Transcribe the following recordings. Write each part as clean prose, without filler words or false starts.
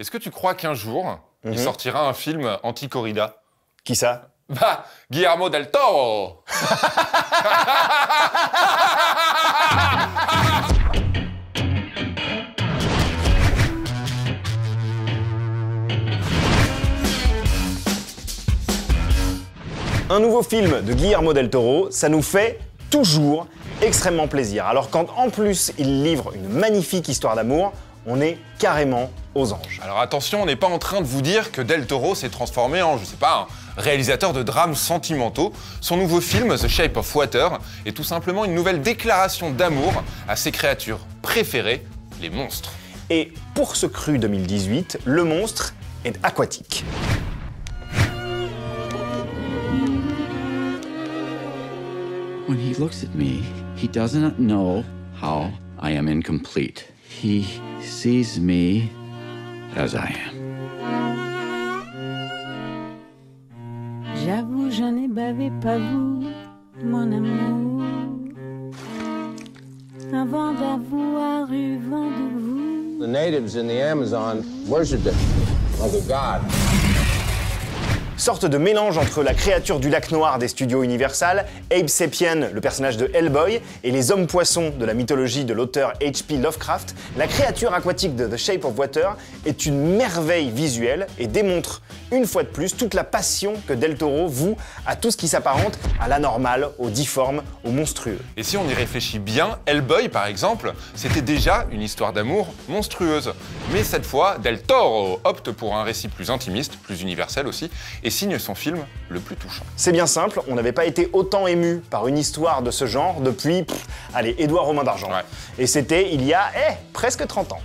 Est-ce que tu crois qu'un jour, il sortira un film anti-corrida? Qui ça? Bah, Guillermo del Toro. Un nouveau film de Guillermo del Toro, ça nous fait toujours extrêmement plaisir. Alors quand en plus il livre une magnifique histoire d'amour, on est carrément aux anges. Alors attention, on n'est pas en train de vous dire que Del Toro s'est transformé en, je sais pas, un réalisateur de drames sentimentaux. Son nouveau film, The Shape of Water, est tout simplement une nouvelle déclaration d'amour à ses créatures préférées, les monstres. Et pour ce cru 2018, le monstre est aquatique. When he looks at me, he does not know how I am incomplete. He sees me as I am. J'avoue, je n'ai bavé pas vous, mon amour, avant d'avoir eu vent de vous. The natives in the Amazon worshipped it like a god. Sorte de mélange entre la créature du lac noir des studios Universal, Abe Sapien, le personnage de Hellboy, et les hommes-poissons de la mythologie de l'auteur H.P. Lovecraft, la créature aquatique de The Shape of Water est une merveille visuelle et démontre une fois de plus toute la passion que Del Toro voue à tout ce qui s'apparente à l'anormal, au difforme, au monstrueux. Et si on y réfléchit bien, Hellboy par exemple, c'était déjà une histoire d'amour monstrueuse. Mais cette fois, Del Toro opte pour un récit plus intimiste, plus universel aussi, et signe son film le plus touchant. C'est bien simple, on n'avait pas été autant ému par une histoire de ce genre depuis, allez, Édouard Romain d'Argent. Ouais. Et c'était il y a, presque 30 ans.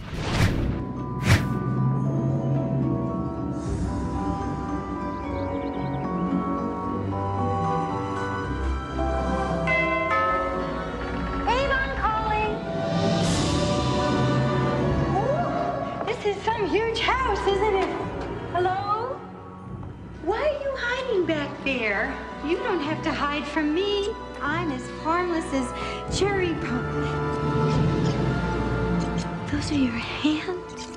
Avon calling. This is some huge house, isn't it? Hello? Why are you hiding back there? You don't have to hide from me. I'm as harmless as cherry pop. Those are your hands?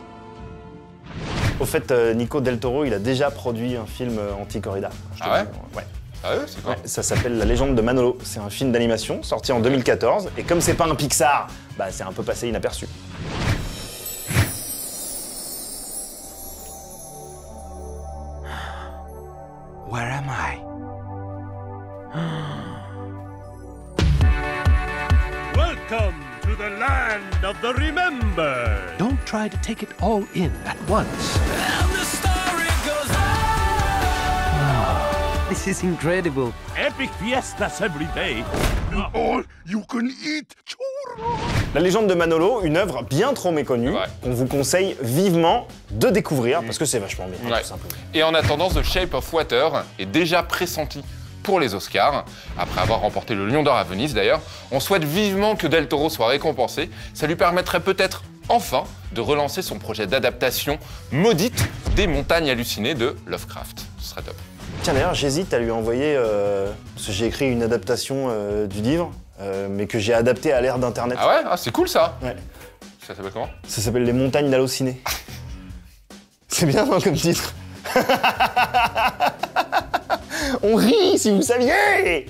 Au fait, Nico Del Toro, il a déjà produit un film anti-corrida. Ah ouais? Ouais. Ah ouais, c'est quoi? Ouais, ça s'appelle La légende de Manolo. C'est un film d'animation sorti en 2014. Et comme c'est pas un Pixar, bah c'est un peu passé inaperçu. Where am I? Welcome to the land of the remembered. Don't try to take it all in at once. And the story goes on. This is incredible. Epic fiestas every day. All you can eat churros. La légende de Manolo, une œuvre bien trop méconnue, Ouais. qu'on vous conseille vivement de découvrir, parce que c'est vachement bien, Ouais. tout simplement. Et en attendant, The Shape of Water est déjà pressenti pour les Oscars, après avoir remporté le Lion d'Or à Venise d'ailleurs. On souhaite vivement que Del Toro soit récompensé. Ça lui permettrait peut-être enfin de relancer son projet d'adaptation maudite des montagnes hallucinées de Lovecraft. Ce serait top. Tiens d'ailleurs, j'hésite à lui envoyer, parce que j'ai écrit une adaptation du livre, mais que j'ai adapté à l'ère d'Internet. Ah ouais? Ah, c'est cool ça. Ouais. Ça s'appelle comment? Ça s'appelle Les montagnes d'halluciné. C'est bien, non, comme titre? On rit, si vous saviez!